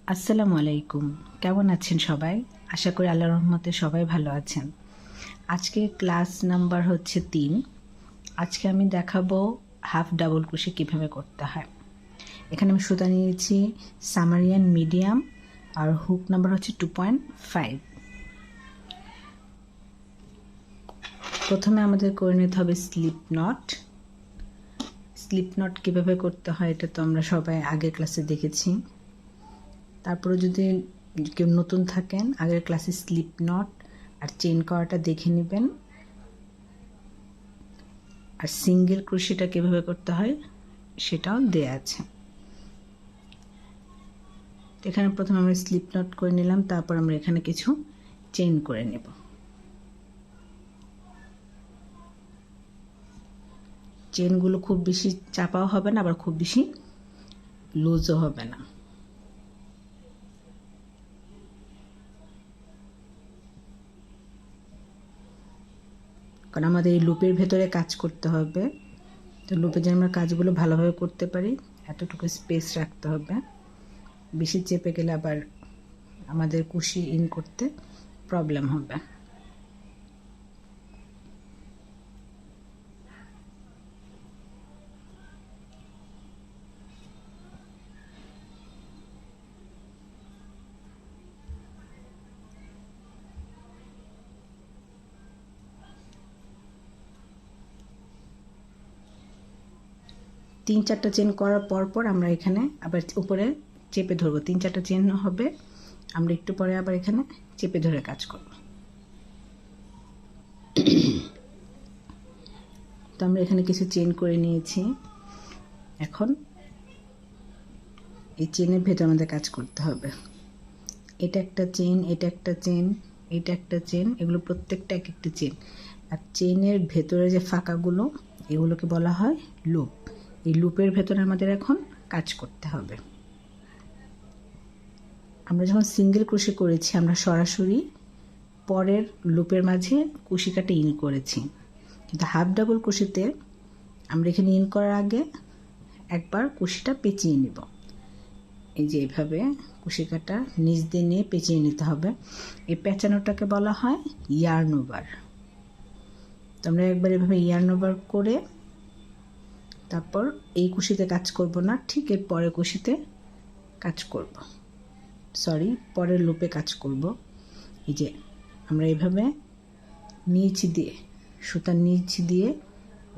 আসসালামু আলাইকুম। কেমন আছেন সবাই? আশা করি আল্লাহর রহমতে সবাই ভালো আছেন। আজকে ক্লাস নাম্বার হচ্ছে 3। আজকে আমি দেখাবো হাফ ডাবল ক্রোশে কীভাবে করতে হয়। এখানে আমি সুতা নিয়েছি সামারিয়ান মিডিয়াম আর হুক নাম্বার হচ্ছে 2.5। প্রথমে আমাদের করে নিতে হবে স্লিপ নট। স্লিপ নট কীভাবে করতে হয় এটা তো আমরা সবাই আগের ক্লাসে দেখেছি। তারপরে যদি কেউ নতুন থাকেন আগের ক্লাসে স্লিপ নট আর চেন করাটা দেখে নেবেন। আর সিঙ্গেল ক্রোশেটা কীভাবে করতে হয় সেটাও দেয়া আছে। এখানে প্রথমে আমরা স্লিপ নট করে নিলাম, তারপর আমরা এখানে কিছু চেইন করে নেব। চেনগুলো খুব বেশি চাপাও হবে না, আবার খুব বেশি লুজও হবে না। কারণ আমাদের এই লুপের ভেতরে কাজ করতে হবে, তো লুপে যেন আমরা কাজগুলো ভালোভাবে করতে পারি এতটুকু স্পেস রাখতে হবে। বেশি চেপে গেলে আবার আমাদের কুশি ইন করতে প্রবলেম হবে। তিন চারটা চেন করার পর আমরা এখানে আবার উপরে চেপে ধরবো। 3-4টা চেন হবে, আমরা একটু পরে আবার এখানে চেপে ধরে কাজ করব। তো আমরা এখানে কিছু চেন করে নিয়েছি। এখন এই চেনের ভেতর আমাদের কাজ করতে হবে। এটা একটা চেন, এটা একটা চেন, এটা একটা চেন, এগুলো প্রত্যেকটা এক একটা চেন। আর চেনের ভেতরে যে ফাঁকাগুলো এগুলোকে বলা হয় লুপ। এই লুপের ভেতরে আমাদের এখন কাজ করতে হবে। আমরা যখন সিঙ্গেল ক্রোশে করেছি আমরা সরাসরি পরের লুপের মাঝে কুশি কাটে ইন করেছি, কিন্তু হাফ ডাবল ক্রোশেতে আমরা এখানে ইন করার আগে একবার কুশিটা পেঁচিয়ে নিব। এই যে এইভাবে কুশি কাটা নিচ দিয়ে নিয়ে পেঁচিয়ে নিতে হবে। এই পেঁচানোটাকে বলা হয় ইয়ার্ন ওভার। তো আমরা একবার এভাবে ইয়ার্ন ওভার করে তারপর এই কুশিতে কাজ করব না, ঠিক এর পরের কুশিতে কাজ করব, পরের লুপে কাজ করব। এই যে আমরা এইভাবে নিচ দিয়ে সুতার নিচ দিয়ে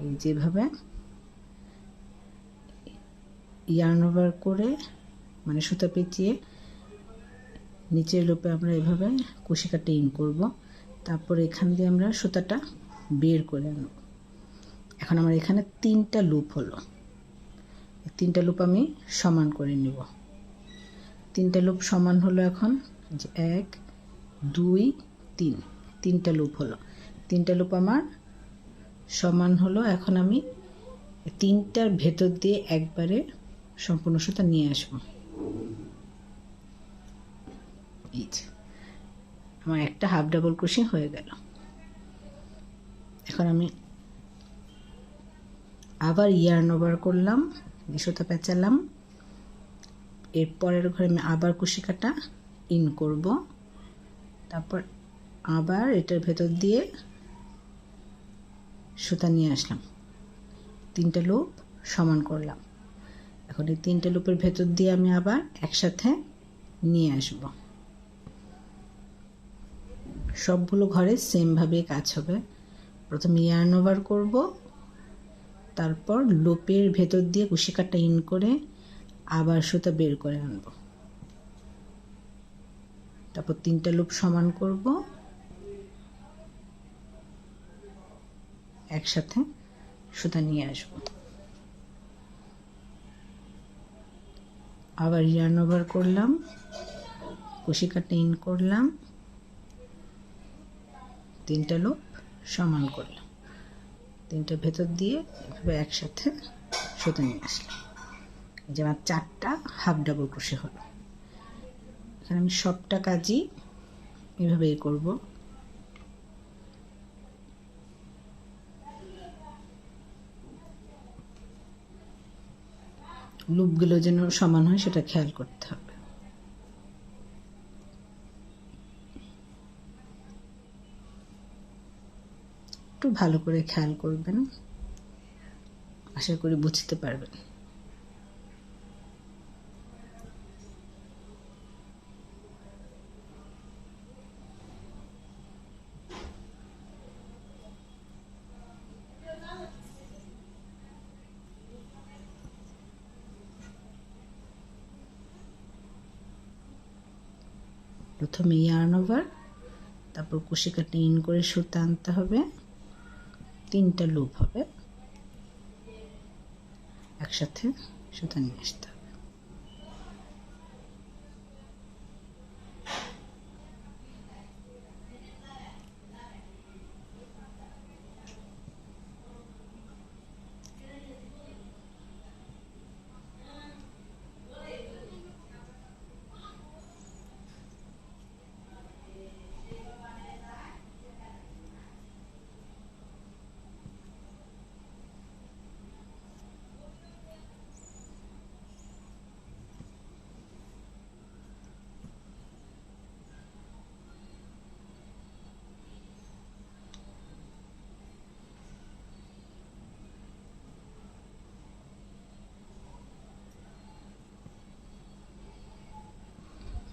এই যেভাবে ইয়ার্ন ওভার করে মানে সুতা পেঁচিয়ে নিচের লুপে আমরা এভাবে কুশি কাটে ইন করব। তারপর এখান দিয়ে আমরা সুতাটা বের করে আনব। এখন আমার এখানে 3টা লুপ হলো, 3টা লুপ আমি সমান করে নিব। 3টা লুপ সমান হলো। এখন যে 1 2 3, 3টা লুপ হলো। 3টা লুপ আমার সমান হলো। এখন আমি 3টার ভেতর দিয়ে একবারে সম্পূর্ণ সুতা নিয়ে আসবো। এই যে আমার একটা হাফ ডাবল ক্রোশে হয়ে গেল। এখন আমি আবার ইয়ার্ন ওভার করলাম, সুতা পেঁচালাম, এর পরের ঘরে আমি আবার কুশি কাটা ইন করব। তারপর আবার এটার ভেতর দিয়ে সুতা নিয়ে আসলাম, 3টা লুপ সমান করলাম। এখন এই 3টা লুপের ভেতর দিয়ে আমি আবার একসাথে নিয়ে আসব। সবগুলো ঘরে সেমভাবে কাজ হবে। প্রথমে ইয়ার্ন ওভার করব, তারপর লুপের ভেতর দিয়ে কুশি কাটা ইন করে আবার সুতা বের করে আনব। তারপর 3টা লুপ সমান করব, একসাথে সুতা নিয়ে আসব। আবার ইয়ার্ন ওভার করলাম, কুশি কাটা ইন করলাম, 3টা লুপ সমান করলাম, 3টার ভেতর দিয়ে এভাবে একসাথে সুতা নিয়ে আসলাম। যে আমার 4টা হাফ ডাবল ক্রোশে হলো। এখানে আমি সবটা কাজই এভাবেই করব। লুপগুলো যেন সমান হয় সেটা খেয়াল করতে হবে। একটু ভালো করে খেয়াল করবেন, আশা করি বুঝতে পারবেন। প্রথমে ইয়ার্ন ওভার, তারপর কুশি কাটে ইন করে সুতা আনতে হবে, 3টা লুপ হবে, একসাথে সুতা নিয়ে আসতে হবে।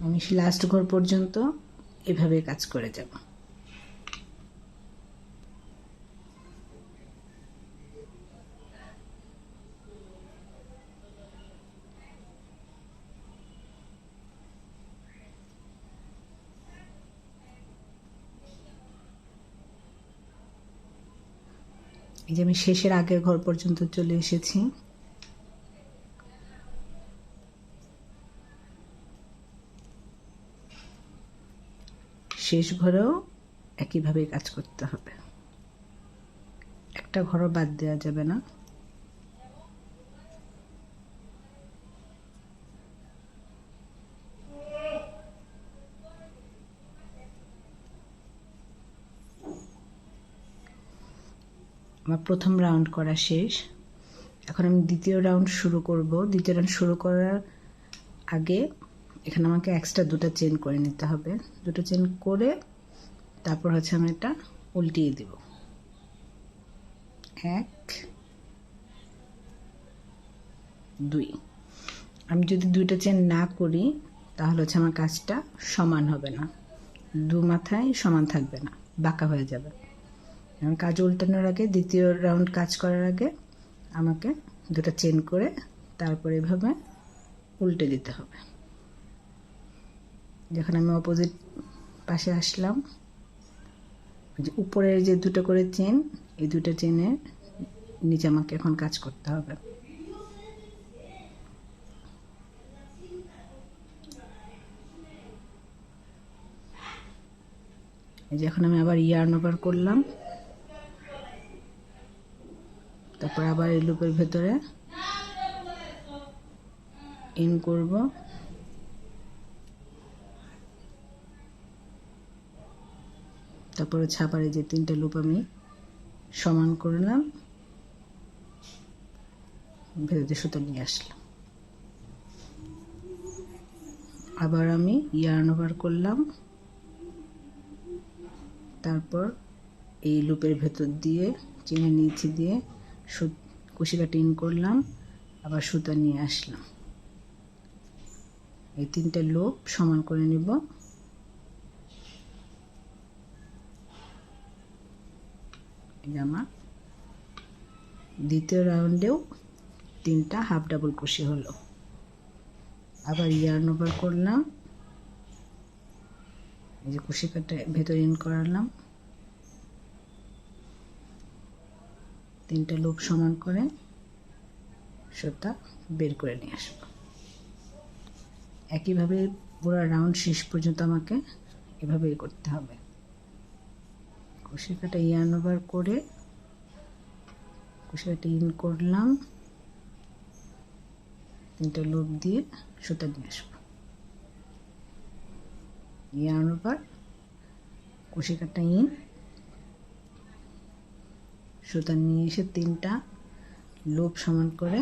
আমি লাস্ট ঘর পর্যন্ত এভাবে কাজ করে যাব। এই যে আমি শেষের আগের ঘর পর্যন্ত চলে এসেছি। শেষ ঘরেও একইভাবে কাজ করতে হবে, একটা ঘরও বাদ দেওয়া যাবে না। আমার প্রথম রাউন্ড করা শেষ, এখন আমি দ্বিতীয় রাউন্ড শুরু করব। দ্বিতীয় রাউন্ড শুরু করার আগে এখানে আমাকে এক্সট্রা 2টা চেন করে নিতে হবে। 2টা চেন করে তারপর হচ্ছে আমি এটা উল্টিয়ে দেব। 1 2। আমি যদি 2টা চেন না করি তাহলে হচ্ছে আমার কাজটা সমান হবে না, দু মাথায় সমান থাকবে না, বাঁকা হয়ে যাবে। কাজ উল্টানোর আগে, দ্বিতীয় রাউন্ড কাজ করার আগে আমাকে 2টা চেন করে তারপর এভাবে উল্টে দিতে হবে। যখন আমি অপোজিট পাশে আসলাম, যে উপরের যে 2টা করে চেন, এই 2টা চেনের নিচে আমাকে এখন কাজ করতে হবে। এই যে এখন আমি আবার ইয়ার্ন ওভার করলাম, তারপর আবার এই লুপের ভেতরে ইন করব, তারপরে ছাপারে যে 3টা লুপ আমি সমান করলাম, ভেতরে সুতো নিয়ে আসলাম। আবার আমি ইয়ার্ন ওভার করলাম, তারপর এই লুপের ভেতর দিয়ে চেনের নিচে দিয়ে কুশি কাটে ইন করলাম, আবার সুতা নিয়ে আসলাম। এই 3টা লুপ সমান করে নিব। আমার দ্বিতীয় রাউন্ডেও 3টা হাফ ডাবল কুশি হলো। আবার ইয়ার্ন ওভার করলাম, এই যে কুশি কাটে ভেতর ইন করালাম, 3টা লুপ সমান করে সুতা বের করে নিয়ে আসবো। একইভাবে পুরো রাউন্ড শেষ পর্যন্ত আমাকে এভাবেই করতে হবে। কুশি কাটা ইয়ার্ন ওভার করে কুশি কাটা ইন করলাম, 3টা লুপ দিয়ে সুতা নিয়ে আসবো। ইয়ার্ন ওভার, কুশি কাটা ইন, সুতা নিয়ে এসে 3টা লুপ সমান করে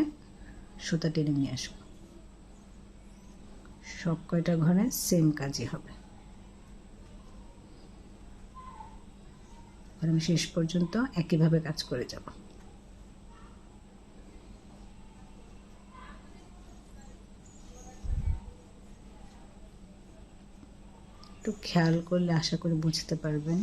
সুতা টেনে নিয়ে আসবো। সব কয়টা ঘরে সেম কাজই হবে। আমি শেষ পর্যন্ত একইভাবে কাজ করে যাব। একটু খেয়াল করলে আশা করি বুঝতে পারবেন।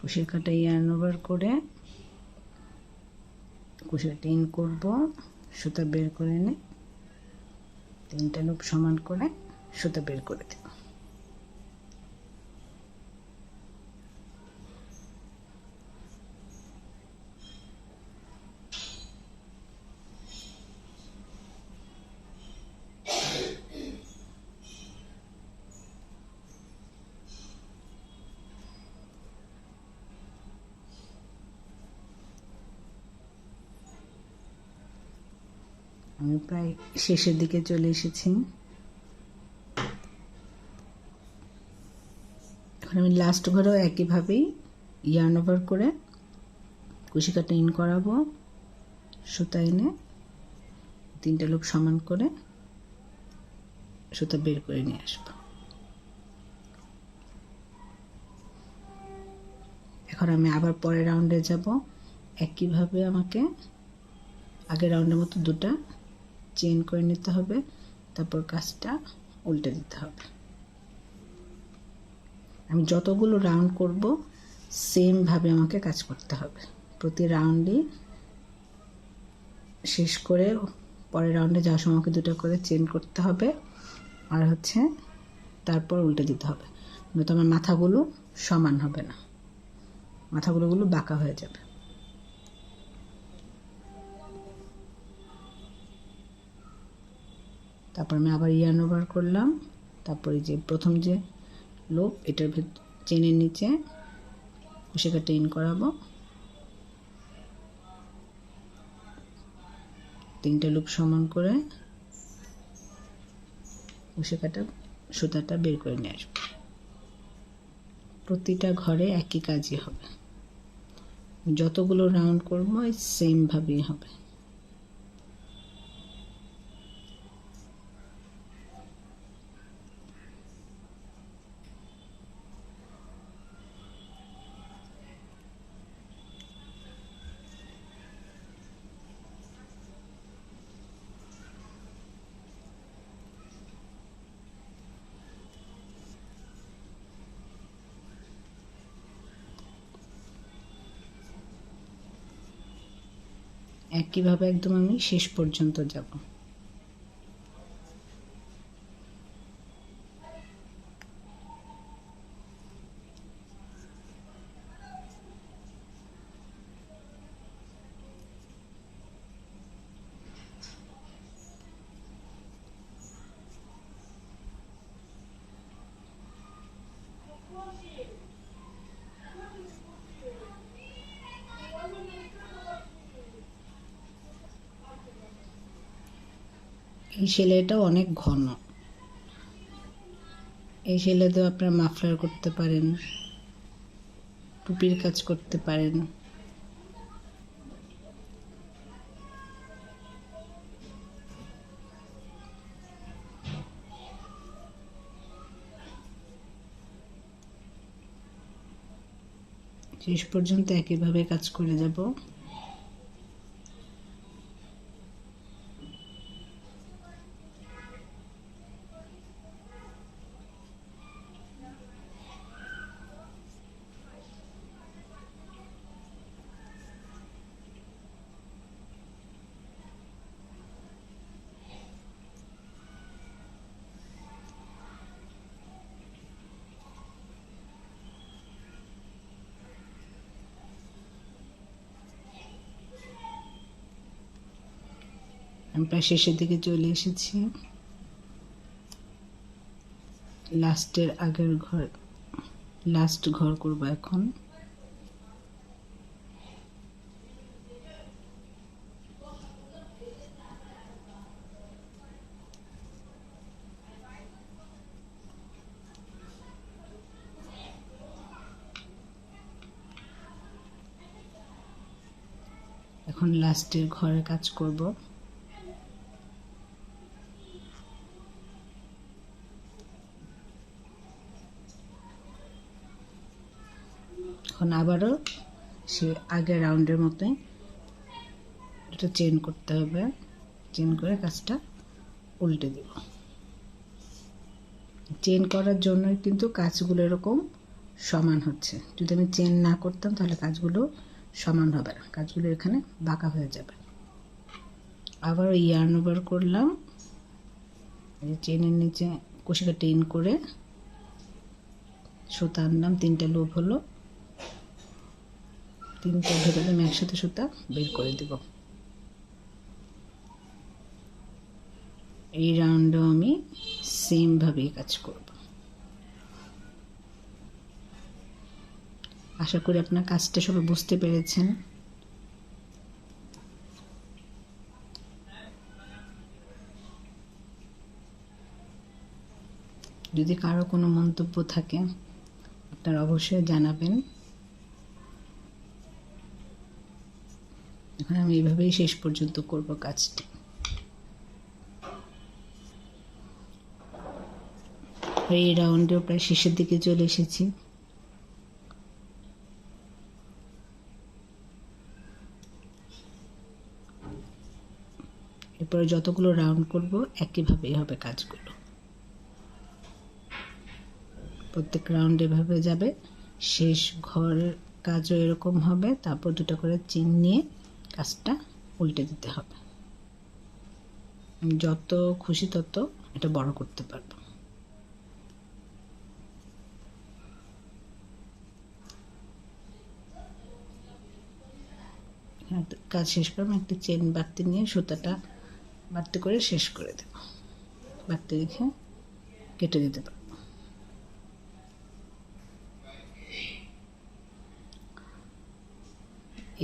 কুশির কাটা ইয়ার্ন ওভার করে কুশিটা ইন করব, সুতা বের করে এনে 3টা লুপ সমান করে সুতা বের করে দেব। আমি প্রায় শেষের দিকে চলে এসেছি। এখন আমি লাস্ট ঘরেও একইভাবেই ইয়ার্ন ওভার করে কুশি কাটা ইন করাবো, সুতা এনে 3টা লুপ সমান করে সুতা বের করে নিয়ে আসবো। এখন আমি আবার পরের রাউন্ডে যাব। একইভাবে আমাকে আগের রাউন্ডের মতো 2টা চেইন করে নিতে হবে, তারপর কাজটা উল্টে দিতে হবে। আমি যতগুলো রাউন্ড করব সেম ভাবে আমাকে কাজ করতে হবে। প্রতি রাউন্ডে শেষ করে পরের রাউন্ডে যাওয়ার সময় আমাকে 2টা করে চেইন করতে হবে, আর তারপর উল্টে দিতে হবে, নয়তো আমার মাথাগুলো সমান হবে না, মাথাগুলো বাঁকা হয়ে যাবে। তারপর আমি আবার ইয়ার্ন ওভার করলাম, তারপরে যে প্রথম যে লুপ এটার চেনের নিচে কুশি কাটা ইন করাবো, 3টা লুপ সমান করে কুশি কাটা সুতাটা বের করে নিয়ে আসবো। প্রতিটা ঘরে একই কাজই হবে, যতগুলো রাউন্ড করবো সেম ভাবেই হবে। একইভাবে একদম আমি শেষ পর্যন্ত যাব। এই সেলাইটা অনেক ঘন, এই সেলাইতে আপনারা মাফলার করতে পারেন, টুপির কাজ করতে পারেন। শেষ পর্যন্ত একইভাবে কাজ করে যাব। আমি প্রায় শেষের দিকে চলে এসেছি। লাস্ট ঘর করব এখন। এখন লাস্টের ঘরে কাজ করব। এখন আবারও সে আগের রাউন্ডের মতোই এটা চেন করতে হবে। চেন করে কাজটা উল্টে দেব। চেন করার জন্যই কিন্তু কাজগুলো এরকম সমান হচ্ছে। যদি আমি চেন না করতাম তাহলে কাজগুলো সমান হবে না, কাজগুলো এখানে বাঁকা হয়ে যাবে। আবার ইয়ার্ন ওভার করলাম, চেনের নিচে কুশিটা টেন করে সুতা আনলাম। 3টা লুপ হলো, 3টা ভেতরে আমি একসাথে সুতা বের করে দেব। এই রাউন্ডেও আমি সেম ভাবেই কাজ করব। আশা করি আপনার কাজটা সবাই বুঝতে পেরেছেন। যদি কারো কোনো মন্তব্য থাকে আপনারা অবশ্যই জানাবেন। এখন আমি এইভাবেই শেষ পর্যন্ত করব কাজটি। এই রাউন্ডেও প্রায় শেষের দিকে চলে এসেছি। এরপরে যতগুলো রাউন্ড করব একইভাবেই হবে কাজগুলো। প্রত্যেক রাউন্ড এভাবে যাবে, শেষ ঘরের কাজও এরকম হবে। তারপর 2টা করে চেন নিয়ে কাজটা উল্টে দিতে হবে। যত খুশি তত এটা বড় করতে পারবো। কাজ শেষ করে আমি একটা চেন বাড়তি নিয়ে সুতাটা বাড়তি করে শেষ করে দেব। বাড়তি রেখে কেটে দিতে পারবো।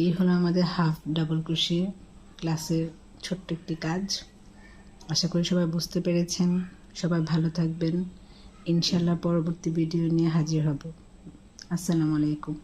এই হলো আমাদের হাফ ডাবল ক্রোশে ক্লাসের ছোট্ট একটি কাজ। আশা করি সবাই বুঝতে পেরেছেন। সবাই ভালো থাকবেন। ইনশাআল্লাহ পরবর্তী ভিডিও নিয়ে হাজির হব। আসসালামু আলাইকুম।